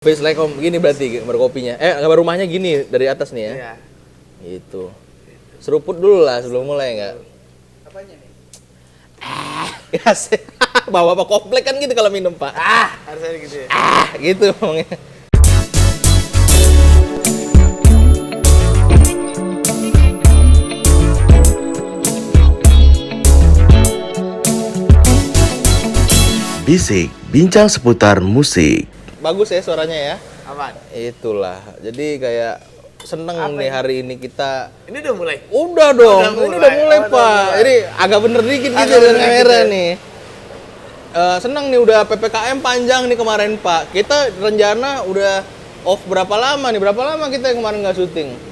Face like gini berarti gambar kopinya. Gambar rumahnya gini dari atas nih ya. Iya. Gitu. Seruput dulu lah sebelum mulai enggak? Apanya nih? Ya sih. Bawa apa komplek kan gitu kalau minum, Pak. Harusnya gitu ya. Gitu ngomongnya. Bisik, bincang seputar musik. Bagus ya suaranya ya. Apaan? Itulah. Jadi kayak seneng Apa nih ini? hari ini kita. Ini udah mulai. Udah dong. Udah Ini mulai. udah mulai, Oh, udah Pak. mulai. Jadi agak bener dikit gitu Agak dengan bener kamera dikit ya. nih. Seneng nih udah PPKM panjang nih kemarin, Pak. Kita rencana udah off berapa lama nih? Berapa lama kita yang kemarin nggak syuting?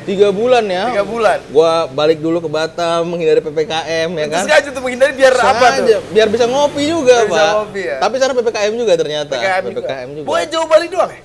3 bulan ya. 3 bulan. Gua balik dulu ke Batam menghindari PPKM ya Itu kan. sengaja tuh menghindari biar apa tuh? Sengaja, biar bisa ngopi juga, Biar bisa Pak. ngopi ya. Tapi sana PPKM juga ternyata. PPKM juga. juga. Boleh jauh balik doang ya?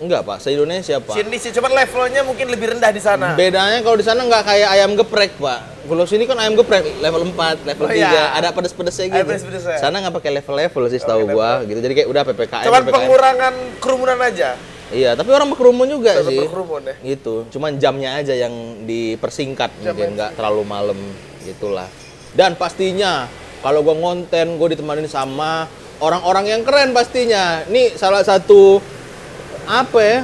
Enggak, Pak. Se-Indonesia, Pak. Sini sih, cuman levelnya mungkin lebih rendah di sana. Bedanya kalau di sana nggak kayak ayam geprek, Pak. Kalau sini kan ayam geprek level 4, level Oh, 3, iya. ada pedes-pedesnya gitu. Ada pedes-pedesnya. Sana nggak pakai level-level sih setahu pakai gua gitu. Jadi kayak udah PPKM, Cuman PPKM. pengurangan kerumunan aja. Iya, tapi orang berkerumun juga Tetap sih. berkerumun ya. Gitu. Cuman jamnya aja yang dipersingkat Jamnya mungkin nggak terlalu malam gitulah. Dan pastinya kalau gua ngonten, gua ditemanin sama orang-orang yang keren pastinya. Nih salah satu apa ya?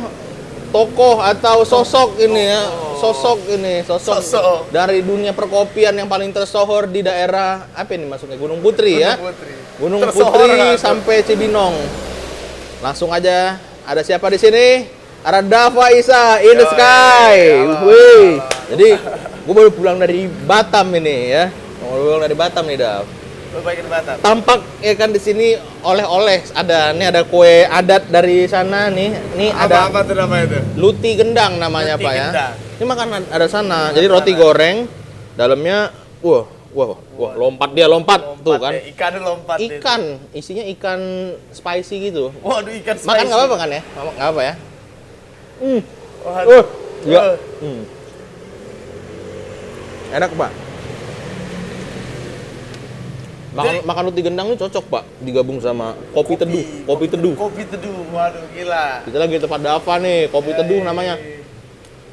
Tokoh atau sosok ini ya. Sosok dari dunia perkopian yang paling tersohor di daerah apa ini maksudnya Gunung Putri ya. Gunung Tersohor Putri nggak tuh? sampai Cibinong. Langsung aja, ada siapa di sini? Ada Dava Isa in the sky. Wih. Jadi, gue baru pulang dari Batam ini ya. Baru pulang dari Batam nih, Dav. Lu baikin Batam. Tampak ya kan di sini oleh-oleh ada kue adat dari sana nih. Nih ada Apa tuh namanya tuh? luti gendang namanya, Luti Pak ya. gendang. Ini makanan ada sana. Jadi roti goreng, dalamnya wah, lompat tuh kan. Ya, ikan lompat. deh. Ikan, isinya ikan spicy gitu. Waduh, ikan spicy. Makan nggak apa-apa kan ya? Nggak apa ya? Waduh. Iya. Enak, Pak. Makan roti gendang ini cocok, Pak, digabung sama kopi teduh. Kopi teduh. Waduh, gila. Kita lagi tempat Dava nih, kopi teduh namanya.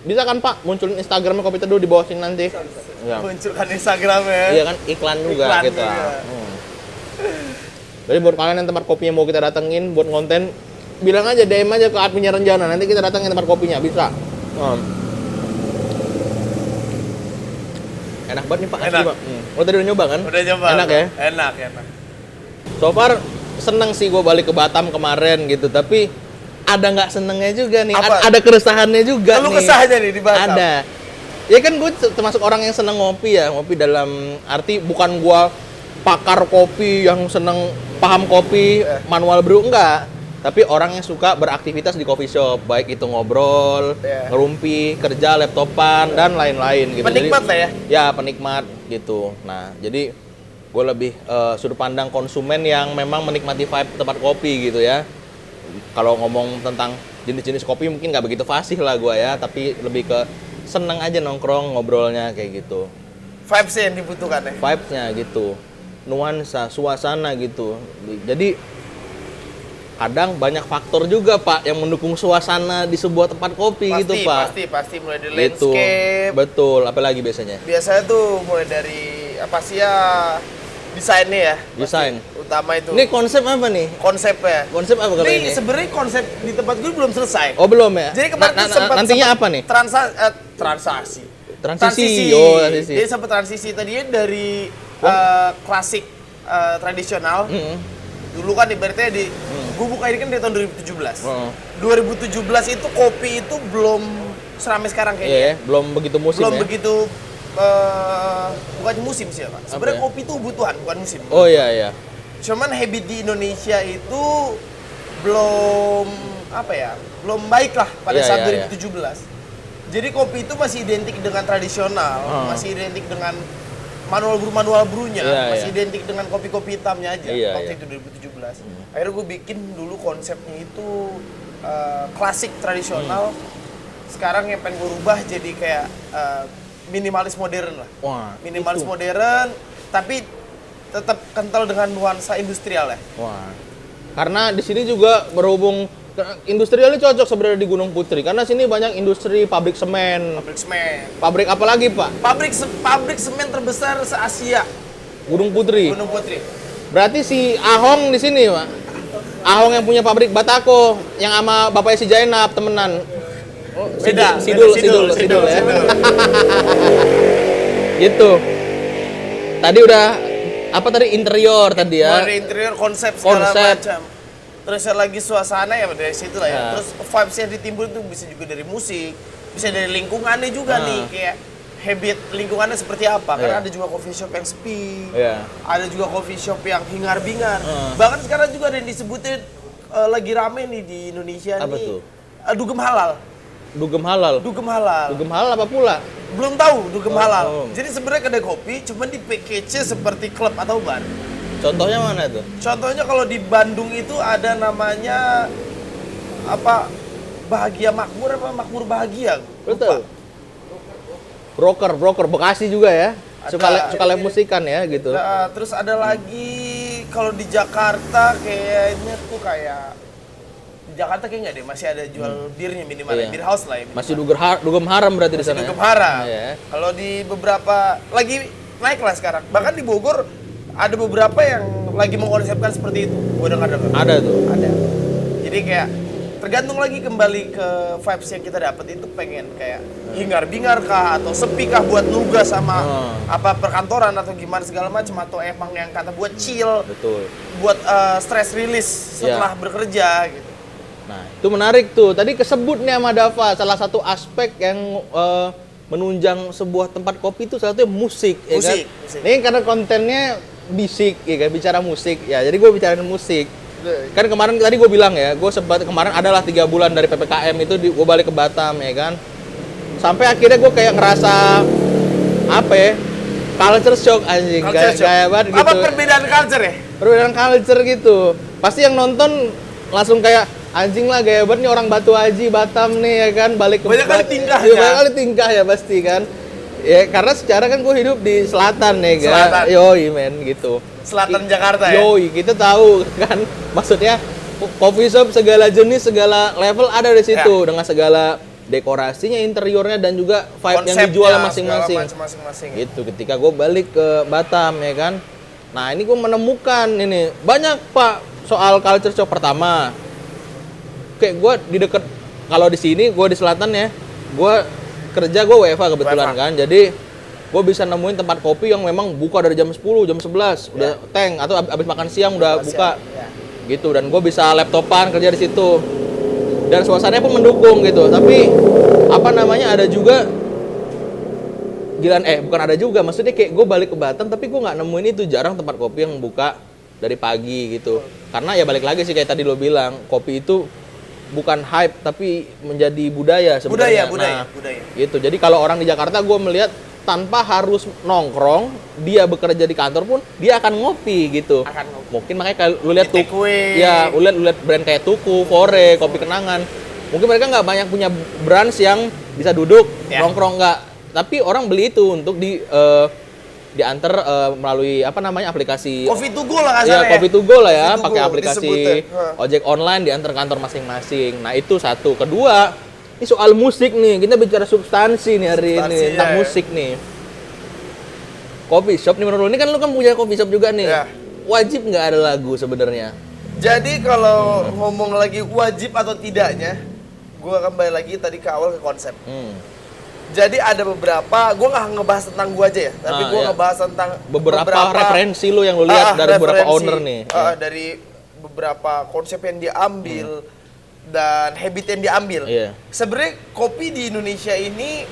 Bisa kan, Pak, munculin Instagramnya kopi teduh di bawah sini nanti? Iya. Munculkan Instagramnya. Iya kan, iklan juga Iklan kita. juga. Jadi buat kalian yang tempat kopinya mau kita datengin buat konten, bilang aja DM aja ke adminnya Renjana, nanti kita datengin tempat kopinya, bisa. Enak banget nih, Pak. Enak. Asli, Pak. Lo tadi udah nyoba kan? Udah coba. Enak ya? Enak. So far seneng sih gue balik ke Batam kemarin gitu, tapi ada nggak senengnya juga nih, Apa? ada keresahannya juga Lu nih. kesahnya nih di Batam. Ada. Ya kan gue termasuk orang yang seneng ngopi ya, ngopi dalam arti bukan gue pakar kopi yang seneng paham kopi manual brew, enggak. Tapi orang yang suka beraktivitas di coffee shop, baik itu ngobrol, ngerumpi, kerja, laptopan, dan lain-lain gitu. Penikmat Jadi, lah ya? Ya, penikmat gitu. Nah, jadi gue lebih sudut pandang konsumen yang memang menikmati vibe tempat kopi gitu ya. Kalau ngomong tentang jenis-jenis kopi mungkin nggak begitu fasih lah gue ya, tapi lebih ke seneng aja nongkrong, ngobrolnya kayak gitu. Vibes-nya yang dibutuhkan ya. Vibes-nya gitu, nuansa, suasana gitu. Jadi kadang banyak faktor juga, Pak, yang mendukung suasana di sebuah tempat kopi gitu, Pak. Pasti mulai dari Gitu. landscape. Betul, apalagi biasanya? Biasanya tuh mulai dari apa sih ya, desainnya ya. Desain. Pasti utama itu. Ini konsep apa nih? Konsepnya. Konsep apa kali ini? Sebenarnya konsep di tempat gue belum selesai. Oh, belum ya? Jadi kemarin tuh sempat nantinya apa nih? Transaksi. Transisi. Oh, transisi. Jadi sempat transisi tadinya dari klasik tradisional. Dulu kan ibaratnya gue buka ini kan dari tahun 2017. 2017 itu kopi itu belum seramai sekarang kayaknya. Iya, belum begitu musim Belum ya? begitu bukan musim sih ya, Pak. Sebenarnya ya? kopi itu kebutuhan, bukan musim. Oh iya. Cuman habit di Indonesia itu belum apa ya? Belum baik lah pada Iya, saat iya, 2017. Jadi kopi itu masih identik dengan tradisional, masih identik dengan manual brew-nya, Iya, masih iya. identik dengan kopi-kopi hitamnya aja Iya, waktu iya. itu 2017. Akhirnya gue bikin dulu konsepnya itu klasik tradisional. Sekarang yang pengen gue rubah jadi kayak minimalis modern lah. Wah, Minimalis itu. modern, tapi tetap kental dengan nuansa industrial ya. Wah. Karena di sini juga berhubung Industrial ini cocok sebenarnya di Gunung Putri karena sini banyak industri pabrik semen. Pabrik semen. Pabrik apa lagi, Pak? Pabrik semen terbesar se-Asia. Gunung Putri. Gunung Putri. Berarti si Ahong di sini, Pak. Ahong yang punya pabrik Batako yang sama bapaknya si Jainab temenan. Oh, Beda, Sidul Sidul ya. Sidul. Gitu. Tadi udah apa tadi interior tadi ya? Dari interior konsep segala Konsep. macam. Terus lagi suasana ya dari situ lah ya. Ya. Terus vibes yang ditimbul itu bisa juga dari musik, bisa dari lingkungannya juga nih kayak habit lingkungannya seperti apa. Karena Ya. ada juga coffee shop yang sepi. Iya. Ada juga coffee shop yang hingar-bingar. Bahkan sekarang juga ada yang disebutin lagi rame nih di Indonesia Apa nih. tuh? Dugem halal. Dugem halal. Dugem halal. Dugem halal apa pula? Belum tahu dugem halal. oh. Jadi sebenarnya kedai kopi cuman di package-nya seperti klub atau bar. Contohnya mana tuh? Contohnya kalau di Bandung itu ada namanya apa? Bahagia Makmur apa Makmur Bahagia? Betul. Broker Bekasi juga ya. Suka live musikan ya gitu. Nah, terus ada lagi kalau di Jakarta kayaknya tuh kayak di Jakarta kayak nggak deh, masih ada jual birnya minimal, Iya. bir house lah ya. Minimal. Masih dugem haram berarti di sana. Dugem ya? haram. Iya. Kalau di beberapa lagi naik lah sekarang. Bahkan di Bogor ada beberapa yang lagi mengkonsepkan seperti itu. Gue dengar-dengar. Ada tuh. Ada. Jadi kayak tergantung lagi kembali ke vibes yang kita dapat itu pengen kayak hingar-bingar kah atau sepi kah buat nugas sama apa perkantoran atau gimana segala macam atau emang yang kata buat chill, Betul. buat stress release setelah bekerja gitu. Nah, itu menarik tuh. Tadi kesebut nih sama Dava, salah satu aspek yang menunjang sebuah tempat kopi itu salah satunya musik, ya kan? Musik. Ini karena kontennya bisik, ya kan? Bicara musik. Ya, jadi gue bicarain musik. Kan kemarin tadi gue bilang ya, gue sempat kemarin adalah 3 bulan dari PPKM itu gue balik ke Batam, ya kan? Sampai akhirnya gue kayak ngerasa apa ya? Culture shock anjing, kayak banget gitu. Apa perbedaan culture ya? Perbedaan culture gitu. Pasti yang nonton langsung kayak anjing lah gaya banget nih orang Batu Haji Batam nih ya kan balik ke Banyak kali tingkahnya. Iya, banyak kali tingkah ya pasti kan. Ya karena secara kan gue hidup di selatan ya kan. Selatan. Yoi men gitu. Selatan Jakarta ya. Yoi, kita tahu kan maksudnya coffee shop segala jenis, segala level ada di situ dengan segala dekorasinya, interiornya dan juga vibe yang dijual masing-masing. Gitu ketika gue balik ke Batam ya kan. Nah, ini gue menemukan ini banyak Pak soal culture shock. Pertama, kayak gue di deket, kalau di sini gue di selatan ya, gue kerja gue WFH kebetulan kan, jadi gue bisa nemuin tempat kopi yang memang buka dari jam 10, jam 11 udah tank atau abis makan siang udah buka gitu, dan gue bisa laptopan kerja di situ dan suasananya pun mendukung gitu. Tapi apa namanya ada juga bukan ada juga, maksudnya kayak gue balik ke Batam tapi gue nggak nemuin itu, jarang tempat kopi yang buka dari pagi gitu. Karena ya balik lagi sih kayak tadi lo bilang, kopi itu bukan hype tapi menjadi budaya sebenarnya. Budaya. Gitu. Jadi kalau orang di Jakarta gue melihat tanpa harus nongkrong, dia bekerja di kantor pun dia akan ngopi gitu. Mungkin makanya kalau lu lihat Tuku, ya lu lihat brand kayak Tuku, Fore, Kopi Kenangan. Mungkin mereka nggak banyak punya brands yang bisa duduk nongkrong nggak. Tapi orang beli itu untuk diantar melalui apa namanya aplikasi Coffee to go lah kasarnya. Ya, Coffee to go lah ya, Coffee to pakai go aplikasi disebutnya. ojek online diantar kantor masing-masing. Nah, itu satu. Kedua, ini soal musik nih. Kita bicara substansi nih hari ini tentang musik nih. Coffee shop nih menurut lu, ini kan lu kan punya coffee shop juga nih. Ya. Wajib nggak ada lagu sebenarnya? Jadi kalau ngomong lagi wajib atau tidaknya, gue akan balik lagi tadi ke awal ke konsep. Jadi ada beberapa, gue nggak ngebahas tentang gue aja ya, tapi gue ngebahas tentang beberapa referensi lu yang lu lihat dari beberapa owner nih. Dari beberapa konsep yang diambil dan habit yang diambil. Sebenarnya kopi di Indonesia ini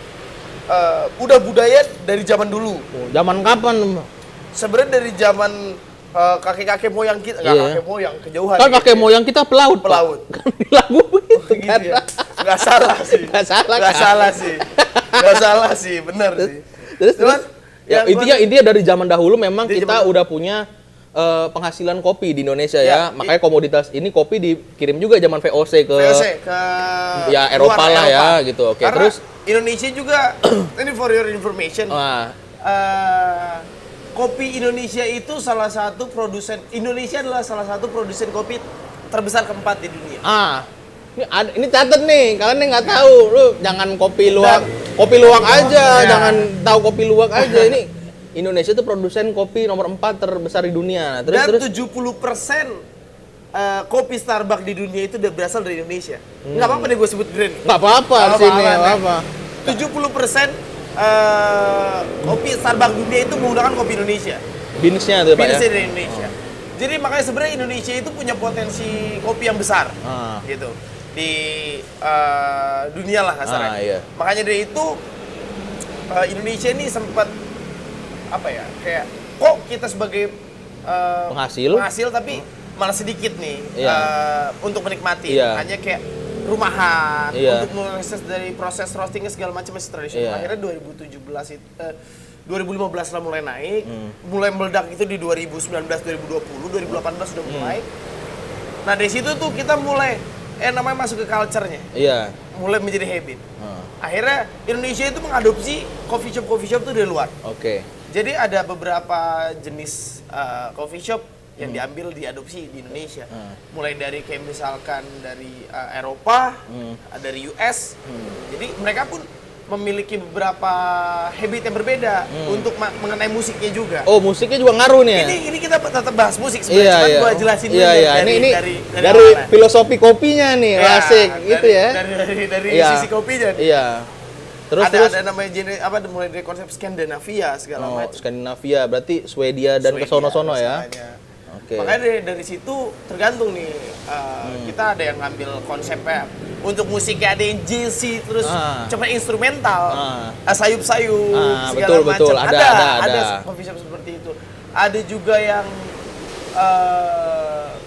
udah budaya dari zaman dulu. Zaman kapan? Sebenarnya dari zaman kakek-kakek moyang kita, kakek moyang kejauhan. Kan kakek moyang kita pelaut. Kan di lagu begitu kan. Ya. Nggak salah sih. Nggak salah sih, bener sih. Terus ya, intinya dari zaman dahulu memang kita udah punya penghasilan kopi di Indonesia ya. Makanya komoditas ini kopi dikirim juga zaman VOC ke ya Eropa lah ya gitu. Oke, karena terus Indonesia juga ini for your information. Kopi Indonesia itu salah satu produsen, Indonesia adalah salah satu produsen kopi terbesar keempat di dunia. Ini catet nih, kalian nih nggak tahu, lu jangan kopi luwak aja, Ya. jangan tahu kopi luwak aja. Ini Indonesia tuh produsen kopi nomor 4 terbesar di dunia. Dan Terus 70% kopi Starbucks di dunia itu udah berasal dari Indonesia. Nggak apa-apa deh gue sebut brand. nggak apa-apa Nggak sini, apa-apa, nggak apa. 70% kopi Starbucks dunia itu menggunakan kopi Indonesia. Beansnya tuh Pak ya. Beansnya dari Indonesia. Jadi makanya sebenarnya Indonesia itu punya potensi kopi yang besar, gitu di dunia lah kasarnya. Iya. Makanya dari itu Indonesia ini sempat apa ya, kayak kok kita sebagai penghasil tapi malah sedikit nih untuk menikmati. Iya. Hanya kayak rumahan Iya. untuk proses dari proses roastingnya segala macam masih tradisional. Iya. Akhirnya 2015 lah mulai naik, mulai meledak itu di 2019, 2020, 2018 sudah mulai. Nah dari situ tuh kita mulai namanya masuk ke culture-nya, Iya. mulai menjadi habit. Akhirnya Indonesia itu mengadopsi coffee shop tuh dari luar. Oke. Jadi ada beberapa jenis coffee shop yang diambil diadopsi di Indonesia. Mulai dari kayak misalkan dari Eropa, dari US. Jadi mereka pun memiliki beberapa habit yang berbeda untuk mengenai musiknya juga. Oh, musiknya juga ngaruh nih ya? Ini kita tetap bahas musik sebenarnya, cuman gua jelasin dulu Ini dari awalnya. filosofi kopinya nih, Ya, asik gitu ya. Dari Iya. sisi kopinya nih. Iya. Terus ada namanya mulai dari konsep Skandinavia segala macam. Skandinavia berarti Swedia dan Swedia, kesono-sono ya. masalahnya. Oke. Makanya dari situ tergantung nih, kita ada yang ngambil konsepnya untuk musiknya, ada yang jazzy terus cuma instrumental, sayup-sayup segala betul, macam. ada. Coffee shop seperti itu. Ada juga yang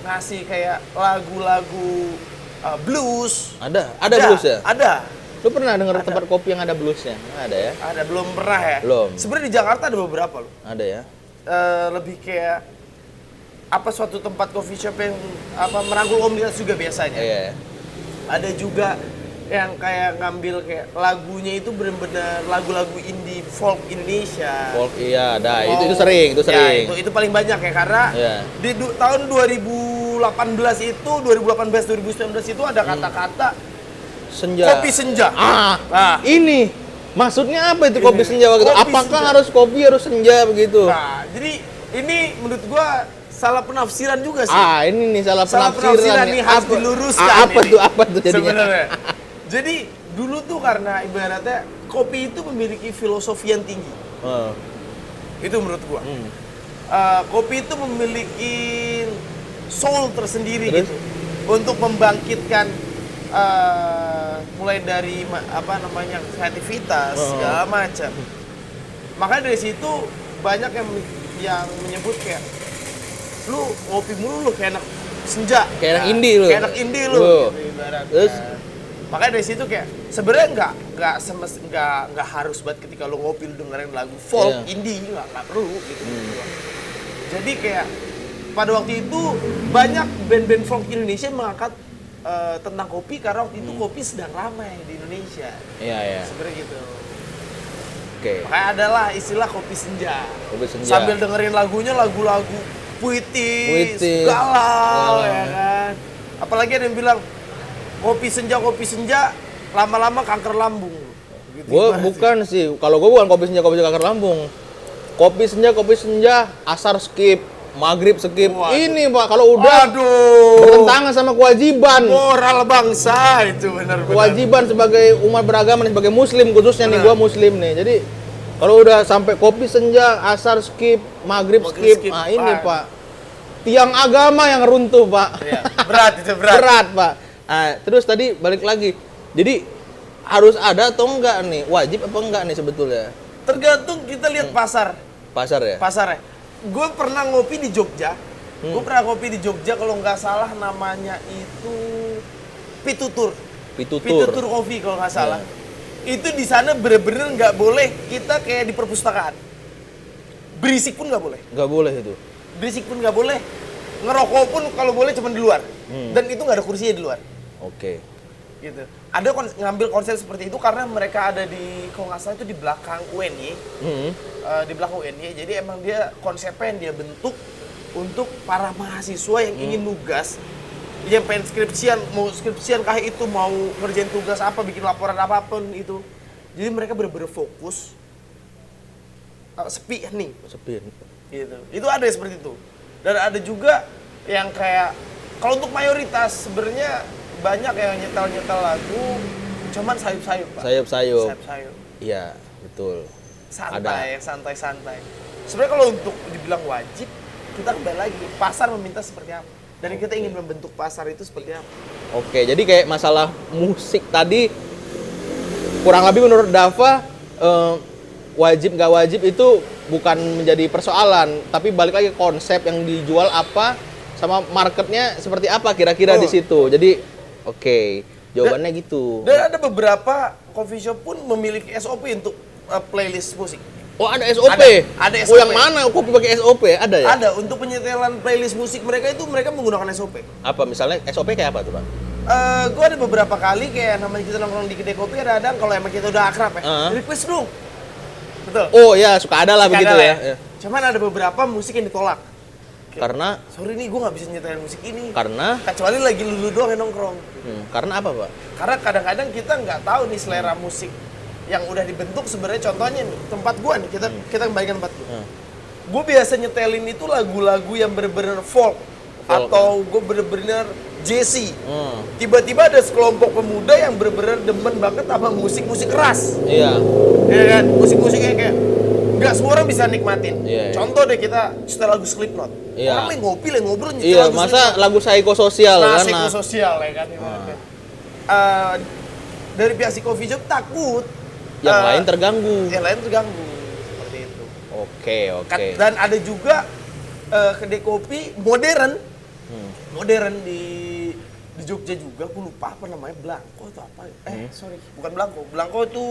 ngasih kayak lagu-lagu blues. Ada blues ya? Ada. Lu pernah denger tempat kopi yang ada bluesnya? Ada ya? Ada, belum pernah ya? Belum. Sebenarnya di Jakarta ada beberapa loh. Ada ya? Lebih kayak suatu tempat coffee shop yang merangkul komunitas juga biasanya. Iya. Ada juga yang kayak ngambil kayak lagunya itu benar-benar lagu-lagu indie folk Indonesia. Folk iya, ada. Folk. Itu sering. Ya, itu paling banyak ya karena Iya. di tahun 2018 itu 2019 itu ada kata-kata Senja. kopi senja. Nah, ini maksudnya apa itu kopi senja gitu? Kopi Apakah senja. harus kopi harus senja begitu? Nah, jadi ini menurut gua salah penafsiran juga sih. Ini nih salah Salah penafsiran nih harus diluruskan. Apa tuh jadinya? Sebenarnya. Jadi dulu tuh karena ibaratnya kopi itu memiliki filosofi yang tinggi. Itu menurut gua. Kopi itu memiliki soul tersendiri Terus? gitu untuk membangkitkan mulai dari kreativitas segala macam. Makanya dari situ banyak yang menyebut kayak lu ngopi mulu lu kayak anak senja, Kayak anak indie lu. kayak anak indie lu gitu, ibaratnya. Terus? Makanya dari situ kayak sebenarnya nggak harus banget ketika lu ngopi lu dengerin lagu folk indie, nggak perlu gitu. Jadi kayak pada waktu itu banyak band-band folk Indonesia mengangkat tentang kopi karena waktu itu kopi sedang ramai di Indonesia. Iya. Sebenarnya gitu. Oke. Makanya adalah istilah kopi senja. Kopi senja. Sambil dengerin lagunya lagu-lagu puitis, Puitis. galau ya kan. Apalagi ada yang bilang kopi senja lama-lama kanker lambung. Gitu Gue ibaratnya. bukan sih. Kalau gue bukan kopi senja kanker lambung. Kopi senja, asar skip, maghrib skip. Waduh. Ini Pak, kalau udah Aduh. bertentangan sama kewajiban. Moral bangsa itu benar-benar. Kewajiban sebagai umat beragama nih, sebagai muslim khususnya nih, Benar. gua muslim nih. Jadi kalau udah sampai kopi senja, asar skip, maghrib skip, skip, ini Pak. Pak. Tiang agama yang runtuh, Pak. Iya, berat itu berat. Berat, Pak. Terus tadi balik lagi. Jadi harus ada atau enggak nih? Wajib apa enggak nih sebetulnya? Tergantung kita lihat pasar. Pasar ya? Pasarnya. Gue pernah ngopi di Jogja. Gue pernah ngopi di Jogja kalau nggak salah namanya itu Pitutur. Pitutur Coffee kalau nggak salah. Itu di sana bener-bener nggak boleh kita kayak di perpustakaan. Berisik pun nggak boleh. Nggak boleh itu. Berisik pun nggak boleh. Ngerokok pun kalau boleh cuma di luar. Dan itu nggak ada kursinya di luar. Oke. Gitu. Ada ngambil konsep seperti itu karena mereka ada di kalau nggak salah itu di belakang UNY. Di belakang UNY. Jadi emang dia konsepnya yang dia bentuk untuk para mahasiswa yang ingin nugas yang pengen skripsian kah itu, mau ngerjain tugas apa, bikin laporan apapun itu. Jadi mereka bener-bener fokus, sepi nih. Sepi. Gitu. Itu ada yang seperti itu. Dan ada juga yang kayak, kalau untuk mayoritas sebenarnya banyak yang nyetel lagu, cuman sayup-sayup, Pak. Sayup-sayup. Sayup-sayup. Iya, betul. Santai. Sebenarnya kalau untuk dibilang wajib, kita kembali lagi, pasar meminta seperti apa. Dan kita ingin membentuk pasar itu seperti apa. Oke, jadi kayak masalah musik tadi, kurang lebih menurut Dava, wajib nggak wajib itu bukan menjadi persoalan, tapi balik lagi konsep yang dijual apa, sama marketnya seperti apa kira-kira di situ. Jadi, oke, jawabannya gitu. Dan ada beberapa coffee shop pun memiliki SOP untuk playlist musik. Oh, ada SOP? Ada Oh, SOP. yang mana kopi pakai SOP? Ada ya? Ada, untuk penyetelan playlist musik mereka itu mereka menggunakan SOP. Apa misalnya SOP kayak apa tuh, Pak? Gue ada beberapa kali kayak namanya kita nongkrong di kedai kopi, ada kalau emang kita udah akrab ya, request dong. Betul. Oh ya, suka ada lah Suka begitu ada ya. ya. Cuman ada beberapa musik yang ditolak. Kayak, Karena sorry nih, gue nggak bisa nyetelin musik ini. karena Kecuali lagi lulu doang yang nongkrong. karena apa, Pak? Karena kadang-kadang kita nggak tahu nih selera musik yang udah dibentuk sebenarnya. Contohnya nih, tempat gua nih, kita kembalikan tempat gua. Gue biasa nyetelin itu lagu-lagu yang bener-bener folk atau gue bener-bener jazzy. Tiba-tiba ada sekelompok pemuda yang bener-bener demen banget sama musik-musik keras. Iya. Ya kan, musik-musiknya kayak nggak semua orang bisa nikmatin. Iya, iya. Contoh deh, kita setel lagu Slipknot. Iya. Orang lagi ngopi, lagi ngobrol nyetel Iya, lagu masa Slipknot. lagu psikososial Nah, kan? psikososial ya kan. Dari pihak si coffee shop takut Yang lain terganggu. yang lain terganggu seperti itu. Oke. Dan ada juga kedai kopi modern di Jogja juga, aku lupa apa namanya, Blanco atau apa. Sorry, bukan Blanco. Blanco itu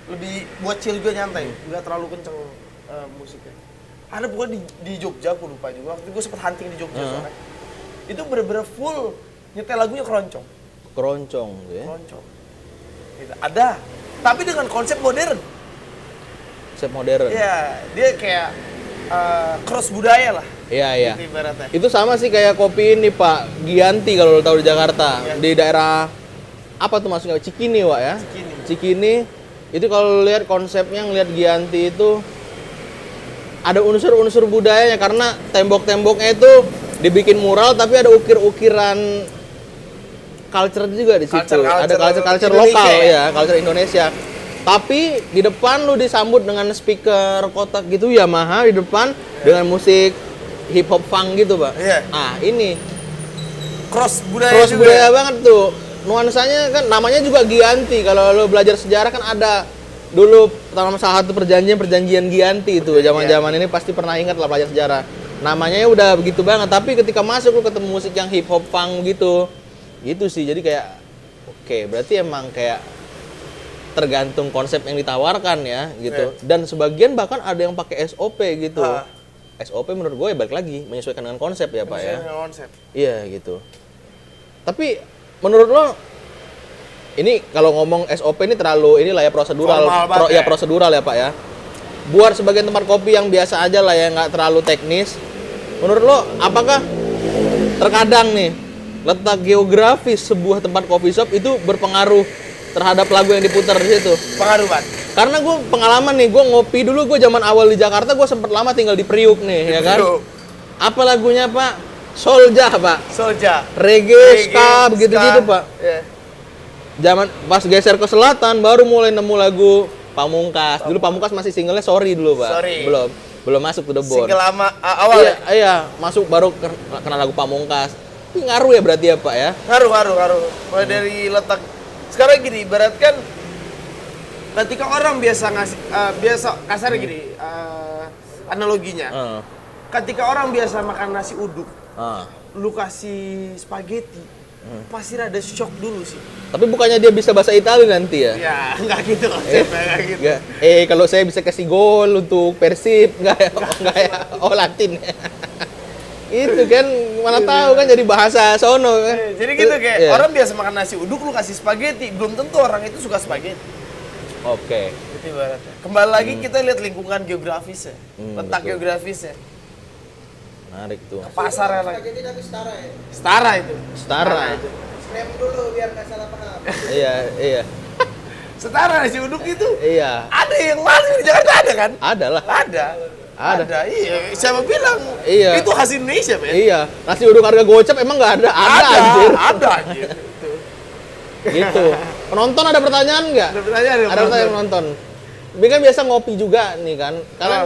lebih buat chill juga, nyantai, nggak terlalu kenceng musiknya. Ada pokoknya di Jogja, aku lupa juga. Waktu itu gue sempet hunting di Jogja soalnya. Itu bener-bener full nyetel lagunya keroncong. Keroncong ya. Keroncong. Gitu. Ada, tapi dengan konsep modern. Konsep modern. Ya, dia kayak cross budaya lah. Iya. Gitu ibaratnya. Itu sama sih kayak kopi ini, Pak. Gianti kalau lo tahu di Jakarta. Gianti. Di daerah apa tuh maksudnya? Cikini, Wak ya? Cikini. Itu kalau lihat konsepnya, ngelihat Gianti itu ada unsur-unsur budayanya, karena tembok-temboknya itu dibikin mural tapi ada ukir-ukiran culture juga di situ. Ada culture lokal ya, culture Indonesia. Tapi di depan lu disambut dengan speaker kotak gitu Yamaha di depan dengan musik hip hop funk gitu, Pak. Iya. Ah, ini Cross budaya cross juga. budaya banget tuh. Nuansanya kan namanya juga Gianti. Kalau lo belajar sejarah kan ada dulu pertama salah satu perjanjian Gianti itu. Zaman-zaman ini pasti pernah ingat lah belajar sejarah. Namanya ya udah begitu banget, tapi ketika masuk lu ketemu musik yang hip hop funk gitu. Gitu sih. Jadi kayak oke, berarti emang kayak tergantung konsep yang ditawarkan ya gitu. Dan sebagian bahkan ada yang pakai SOP gitu. SOP menurut gue ya balik lagi menyesuaikan dengan konsep ya, Pak ya. Konsep. Iya gitu. Tapi menurut lo ini kalau ngomong SOP ini terlalu inilah ya prosedural, prosedural ya, Pak ya. Buat sebagian tempat kopi yang biasa aja lah ya, nggak terlalu teknis. Menurut lo apakah terkadang nih letak geografis sebuah tempat coffee shop itu berpengaruh terhadap lagu yang diputar di situ? Pengaruh banget. Karena gue pengalaman nih, gue ngopi dulu, gue zaman awal di Jakarta, gue sempet lama tinggal di Priuk nih, ya kan? Apa lagunya, Pak? Soulja, Pak. Soulja. Reggae, ska, begitu-gitu, Pak. Yeah. Zaman pas geser ke selatan, baru mulai nemu lagu Pamungkas. Dulu Pamungkas masih singlenya Sorry dulu, Pak. Sorry. Belum masuk to the bone. Single lama awal. Iya, masuk baru kena lagu Pamungkas. Ini ngaruh ya berarti ya, Pak ya? Ngaruh. Mulai dari letak. Sekarang gini, ibaratkan ketika orang biasa ngasih, biasa kasar gini, analoginya. Ketika orang biasa makan nasi uduk, lu kasih spaghetti, pasti ada shock dulu sih. Tapi bukannya dia bisa bahasa Italia nanti ya? Ya, nggak gitu konsepnya, nggak gitu. Kalau saya bisa kasih gol untuk Persib, nggak ya? Oh, Latin. Itu kan, mana tahu kan jadi bahasa sono. Jadi gitu kayak orang biasa makan nasi uduk, lu kasih spaghetti, belum tentu orang itu suka spaghetti. Oke. Itu ibaratnya. Kembali lagi kita lihat lingkungan geografisnya, letak geografisnya. Menarik tuh. Pasarnya lagi. Jadi tapi setara ya. Setara itu. Setara. itu. Scram dulu biar nggak salah paham. Iya. Setara nasi uduk itu. Iya. Ada yang mahal di Jakarta ada kan? Ada lah. Ada. Iya. Siapa bilang? Iya. Itu khas Indonesia, men. Iya. Nasi uduk harga gocap emang nggak ada? Anjir. Ada anjir. Gitu. Penonton ada pertanyaan nggak? Ada pertanyaan ya, Ada pertanyaan penonton. Ini kan biasa ngopi juga nih kan. Kalian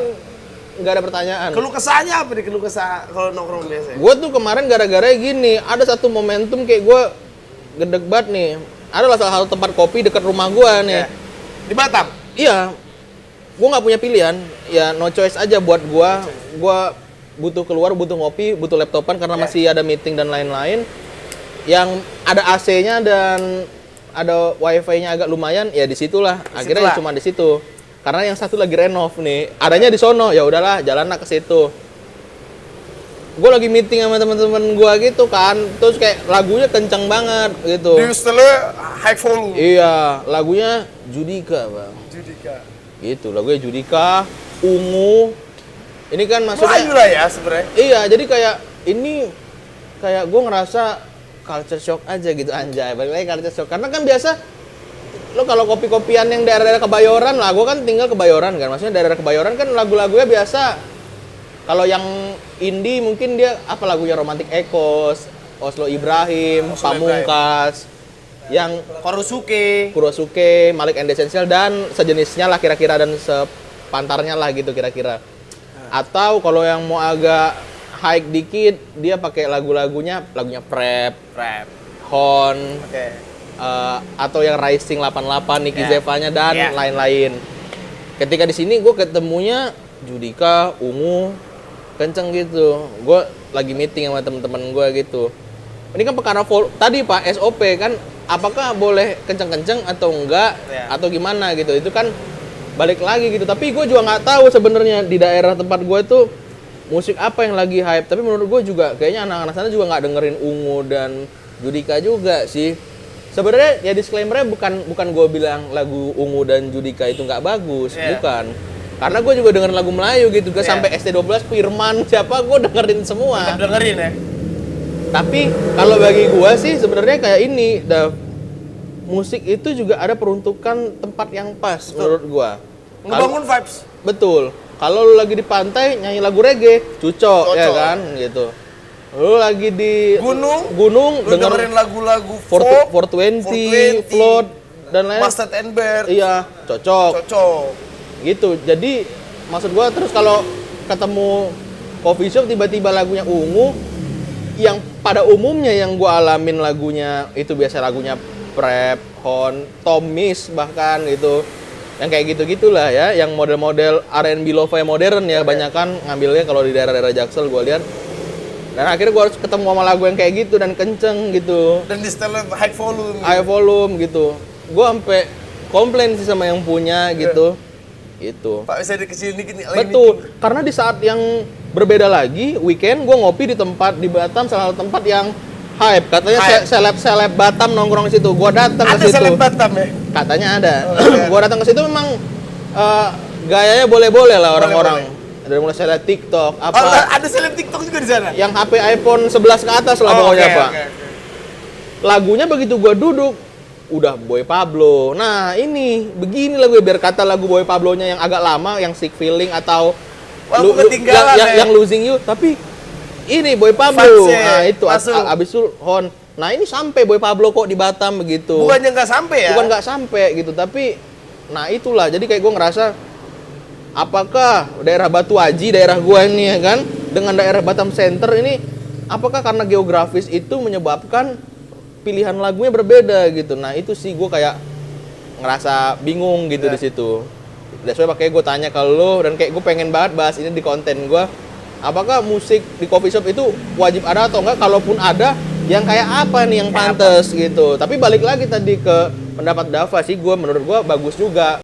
nggak ada pertanyaan. Keluh kesahnya apa nih? Keluh kesah kalau nongkrong biasa. Gue tuh kemarin gara-gara gini, ada satu momentum kayak gue gedeg banget nih. Ada lah salah satu tempat kopi dekat rumah gue nih. Ya. Di Batam. Iya, gue nggak punya pilihan. Ya no choice aja buat gue. Gue butuh keluar, butuh ngopi, butuh laptopan karena masih ada meeting dan lain-lain. Yang ada AC-nya dan ada wifi-nya agak lumayan, ya disitulah. Akhirnya ya cuma di situ. Karena yang satu lagi renov nih, adanya di sono. Ya udahlah, jalanlah ke situ. Gue lagi meeting sama teman-teman gue gitu kan, terus kayak lagunya kenceng banget gitu. Di setelah high volume. Iya, lagunya Judika bang. Judika. Gitu, lagunya Judika, Ungu. Ini kan Melayu maksudnya. lah ya sebenarnya. Iya, jadi kayak ini kayak gue ngerasa culture shock aja gitu anjay. Balik lagi culture shock. Karena kan biasa lo kalau kopi-kopian yang daerah-daerah Kebayoran lah, gue kan tinggal Kebayoran kan. Maksudnya daerah Kebayoran kan lagu-lagunya biasa. Kalau yang indie mungkin dia apa lagunya Romantic Echoes, Oslo Ibrahim, Pamungkas, yang Kurosuke, Malik and Essential dan sejenisnya lah kira-kira dan sepantarnya lah gitu kira-kira. Atau kalau yang mau agak high dikit dia pakai lagunya Prep, Hon, atau yang Rising 88 Nicky Zevanya dan lain-lain. Ketika di sini gue ketemunya Judika, Ungu, kenceng gitu. Gue lagi meeting sama teman-teman gue gitu. Ini kan perkara tadi Pak SOP kan, apakah boleh kenceng-kenceng atau enggak atau gimana gitu. Itu kan balik lagi gitu. Tapi gue juga nggak tahu sebenarnya di daerah tempat gue tuh musik apa yang lagi hype. Tapi menurut gue juga kayaknya anak-anak sana juga nggak dengerin Ungu dan Judika juga sih. Sebenarnya ya disclaimer-nya bukan gue bilang lagu Ungu dan Judika itu nggak bagus, bukan. Karena gue juga dengerin lagu Melayu gitu, sampai ST12, Firman, siapa gue dengerin semua. Tetap dengerin ya. Tapi kalau bagi gue sih sebenarnya kayak ini, musik itu juga ada peruntukan tempat yang pas menurut gue. Ngebangun vibes. Betul. Kalau lu lagi di pantai nyanyi lagu reggae, cocok ya kan gitu. Lu lagi di gunung dengerin lagu-lagu 420, Float dan lain. Mustard and Bear. Iya, cocok. Gitu. Jadi maksud gua terus kalau ketemu coffee shop tiba-tiba lagunya Ungu yang pada umumnya yang gua alamin lagunya itu biasa lagunya Prep, Hon, Tomis bahkan gitu. Yang kayak gitu-gitulah ya, yang model-model R&B lo-fi modern ya, banyakan ngambilnya kalau di daerah-daerah Jaksel gua lihat. Dan akhirnya gua harus ketemu sama lagu yang kayak gitu dan kenceng gitu. Dan di setelah high volume. High volume gitu. Gua sampai komplain sih sama yang punya gitu. Gitu. Pak bisa dikecilin dikit nih. Betul, karena di saat yang berbeda lagi, weekend gue ngopi di Batam, salah satu tempat yang hype. Katanya seleb Batam nongkrong di situ. Gue datang ke situ. Ada seleb Batam ya? Katanya ada. Gue datang ke situ memang gayanya boleh-boleh lah orang-orang. Dari mulai seleb TikTok, apa? Ada seleb TikTok juga di sana? Yang HP iPhone 11 ke atas lah pokoknya Pak. Lagunya begitu gue duduk, udah Boy Pablo. Nah ini begini lagu biar kata lagu Boy Pablo-nya yang agak lama, yang Sick Feeling atau yang Losing You, tapi ini Boy Pablo. Nah itu abis itu Hon. Nah ini sampai Boy Pablo kok di Batam begitu. Bukannya nggak sampai ya? Bukan nggak sampai gitu, tapi nah itulah. Jadi kayak gue ngerasa apakah daerah Batu Aji, daerah gua ini ya kan, dengan daerah Batam Center ini, apakah karena geografis itu menyebabkan pilihan lagunya berbeda gitu. Nah itu sih gue kayak ngerasa bingung gitu di situ. That's why makanya gue tanya ke lo dan kayak gue pengen banget bahas ini di konten gue. Apakah musik di coffee shop itu wajib ada atau enggak? Kalaupun ada, yang kayak apa nih yang pantas gitu. Tapi balik lagi tadi ke pendapat Dava sih, menurut gue bagus juga.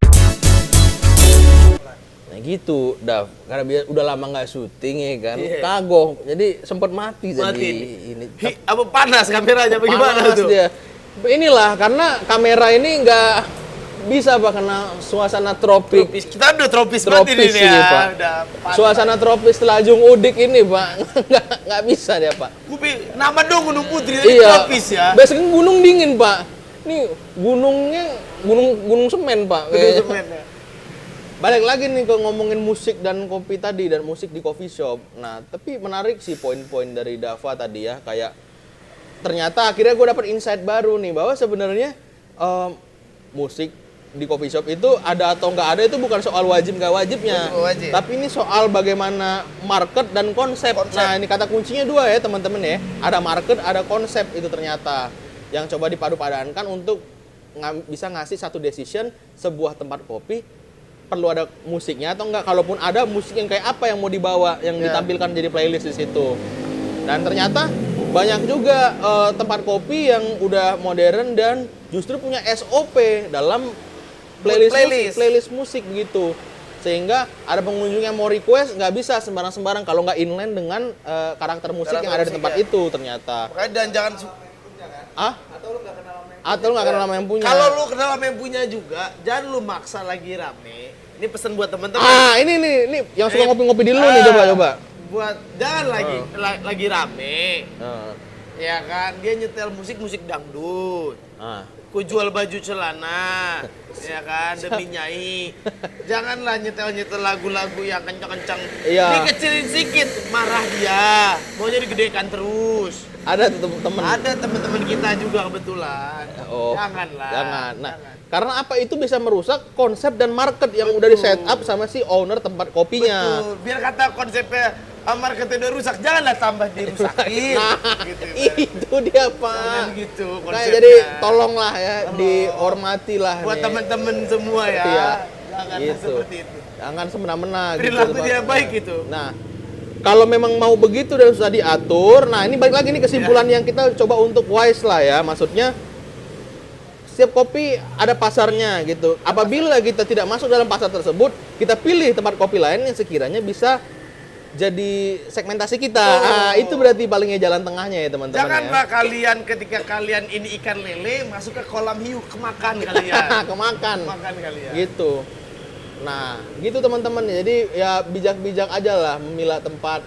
Nah gitu, Dav. Karena udah lama nggak syuting ya kan, kagok. Jadi sempet mati. Ini. Apa panas kameranya? Bagaimana tuh? Dia. Inilah karena kamera ini nggak bisa Pak karena suasana tropik. Tropis. Kita udah tropis Tropis banget ini, ya. Pak. Udah pantai. Suasana tropis Telajung Udik ini, Pak. nggak bisa dia, Pak. Nama dong Gunung Putri tadi Iya. tropis ya. Biasanya kan gunung dingin, Pak. Nih gunungnya gunung semen, Pak. Gunung semen ya. Balik lagi nih ke ngomongin musik dan kopi tadi dan musik di coffee shop. Nah, tapi menarik sih poin-poin dari Dava tadi ya, kayak ternyata akhirnya gue dapet insight baru nih bahwa sebenarnya musik di coffee shop itu ada atau nggak ada itu bukan soal wajib nggak wajibnya, Bukan wajib. tapi ini soal bagaimana market dan konsep. Nah, ini kata kuncinya dua ya teman-teman ya, ada market, ada konsep itu ternyata yang coba dipadu-padankan untuk bisa ngasih satu decision sebuah tempat kopi perlu ada musiknya atau enggak, kalaupun ada musik yang kayak apa yang mau dibawa yang ditampilkan jadi playlist di situ. Dan ternyata banyak juga tempat kopi yang udah modern dan justru punya SOP dalam playlist musik begitu, sehingga ada pengunjung yang mau request nggak bisa sembarang-sembarang kalau nggak inline dengan karakter musik yang ada di tempat itu ternyata. Makanya dan jangan Atau lu nggak kenal sama yang punya. kalau lu kenal sama yang punya juga, jangan lu maksa lagi rame. Ini pesan buat teman-teman. Ini yang suka ngopi-ngopi di lu nih, coba. Buat jangan lagi rame. Ya kan, dia nyetel musik dangdut. Ku jual baju celana, ya kan, demi nyai. Janganlah nyetel lagu-lagu yang kencang-kencang. Iya. Dikecilin sedikit, marah dia. Maunya digedekan terus. Ada tuh temen. Ada teman-teman kita juga kebetulan. Janganlah. Jangan. Nah, karena apa itu bisa merusak konsep dan market yang udah di set up sama si owner tempat kopinya. Betul. Biar kata konsepnya marketnya udah rusak, janganlah tambah dirusakin. Nah, gitu, itu dia Pak. Jangan gitu Kayak konsepnya. jadi tolonglah ya, dihormati lah buat nih. teman-teman semua ya. Iya. Jangan Gitu. seperti itu. Jangan semena-mena gitu. Perilaku Pak. dia baik gitu. Nah, kalau memang mau begitu dan susah diatur, nah ini balik lagi nih kesimpulan yang kita coba untuk wise lah ya. Maksudnya setiap kopi ada pasarnya gitu. Apabila kita tidak masuk dalam pasar tersebut, kita pilih tempat kopi lain yang sekiranya bisa jadi segmentasi kita. Itu berarti palingnya jalan tengahnya ya teman-teman. Janganlah kalian ketika kalian ini ikan lele masuk ke kolam hiu, kemakan kalian. Kemakan. Makan kalian. Gitu. Nah, gitu teman-teman. Jadi ya bijak-bijak aja lah memilah tempat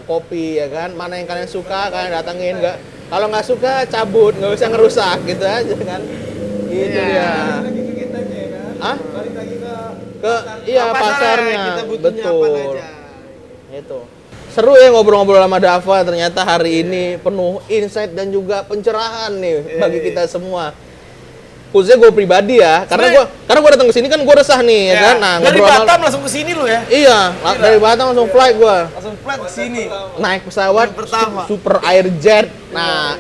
kopi ya kan. Mana yang kalian suka kalian datengin, nggak. Kalau nggak suka cabut, nggak usah ngerusak gitu aja kan. Gitu dia. Lagi ke kitanya ya kan? Hah? Balik lagi Ke iya Apa pasarnya. kita butuhnya apa Betul. aja. Itu. Seru ya ngobrol-ngobrol sama Dava, ternyata hari ini penuh insight dan juga pencerahan nih bagi kita semua. Khususnya gue pribadi ya, karena gue datang ke sini kan gue resah nih ya kan. Nah, dari ngobrol Batam langsung ke sini lu ya. Iya, dari Batam langsung flight gue. Langsung flight ke sini. Naik pesawat Yang pertama. Super Air Jet. Nah,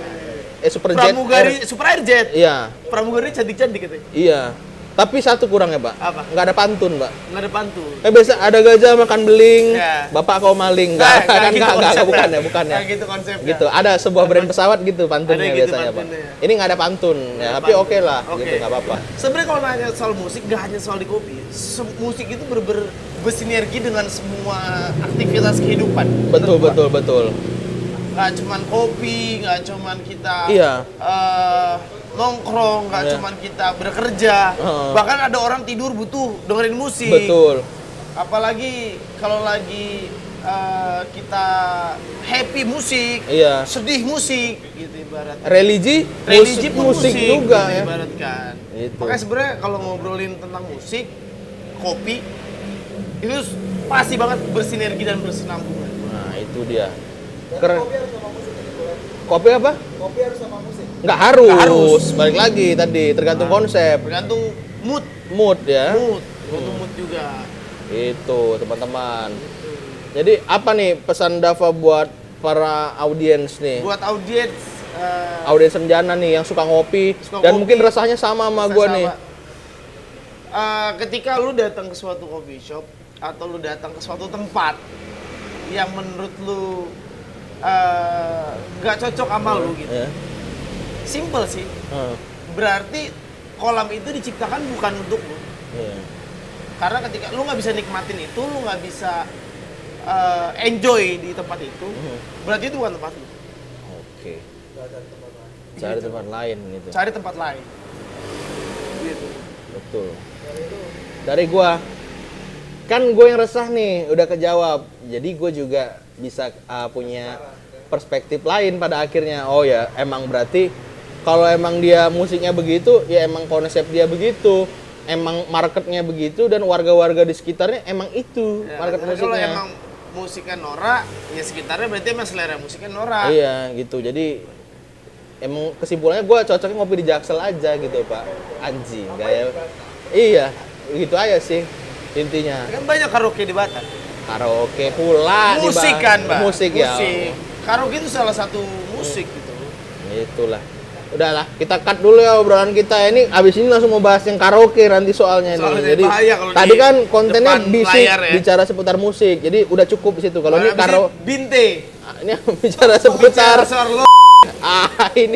Super Jet. Pramugari Super Air Jet. Iya, Pramugari cantik-cantik gitu. iya. Tapi satu kurangnya, Pak. Apa? Nggak ada pantun, Pak. Enggak ada pantun. Biasa ada gajah makan beling, Ya. bapak kau maling. Nggak Enggak, gitu bukan konsepnya. ya. Nggak gitu konsepnya. Gitu. Ada sebuah brand pesawat gitu pantunnya Ada gitu biasanya, Pak. pantunnya. Ini nggak ada pantun ya, tapi pantun. oke lah, Oke. gitu nggak apa-apa. Sebenarnya kalau nanya soal musik, nggak hanya soal di kopi. Musik itu bersinergi dengan semua aktivitas kehidupan. Betul, Menurut gua. betul. Nggak cuman kopi, nggak cuman kita Iya. nongkrong, nggak Iya. cuman kita bekerja. Heeh. Bahkan ada orang tidur butuh dengerin musik. Betul. Apalagi kalau lagi kita happy musik, Iya. sedih musik, gitu ibarat. Religi Pun musik juga gitu ya. ibaratkan. Gitu. Makanya sebenarnya kalau ngobrolin tentang musik, kopi itu pasti banget bersinergi dan bersinambungan. Nah, itu dia. Berarti Keren. kopi harus sama musik nih, boleh. Kopi apa? Kopi harus sama musik. Nggak harus. Nggak harus. Balik lagi tadi, tergantung konsep. Tergantung mood, Mood ya. tergantung mood juga. Itu, teman-teman. Jadi apa nih pesan Dava buat para audiens nih? Buat audiens Audiens Senjana nih yang suka ngopi Suka dan ngopi. mungkin rasanya sama sama gue nih. Ketika lu datang ke suatu coffee shop atau lu datang ke suatu tempat yang menurut lu nggak cocok sama lu gitu. Ya. Simple sih. Berarti kolam itu diciptakan bukan untuk lu. Iya. Karena ketika lu nggak bisa nikmatin itu, lu nggak bisa enjoy di tempat itu, berarti itu bukan tempat lu. Oke. Cari tempat lain gitu. Cari tempat lain. Gitu. Betul. Dari gua. Kan gue yang resah nih, udah kejawab. Jadi gue juga bisa punya perspektif lain pada akhirnya. Oh ya, emang berarti kalau emang dia musiknya begitu, ya emang konsep dia begitu. Emang marketnya begitu dan warga-warga di sekitarnya emang itu Ya, market kalau musiknya. emang musiknya norak, ya sekitarnya berarti emang selera musiknya norak. Iya gitu, jadi emang kesimpulannya gue cocoknya ngopi di Jaksel aja gitu Pak. Anjing, gaya. Iya, gitu aja sih intinya. Kan banyak karaoke di Batam. Karaoke pula. Musik kan, Mbak? Musik ya. Karaoke itu salah satu musik gitu. Itulah. Udahlah, kita cut dulu ya obrolan kita. Ini abis ini langsung mau bahas yang karaoke nanti soalnya Soalnya nih. Jadi bahaya kalau tadi di kan kontennya depan bisik layar ya. bicara seputar musik. Jadi udah cukup di situ. Kalau ini Abis karo Binte. ini bicara seputar Bicara soal lo. ini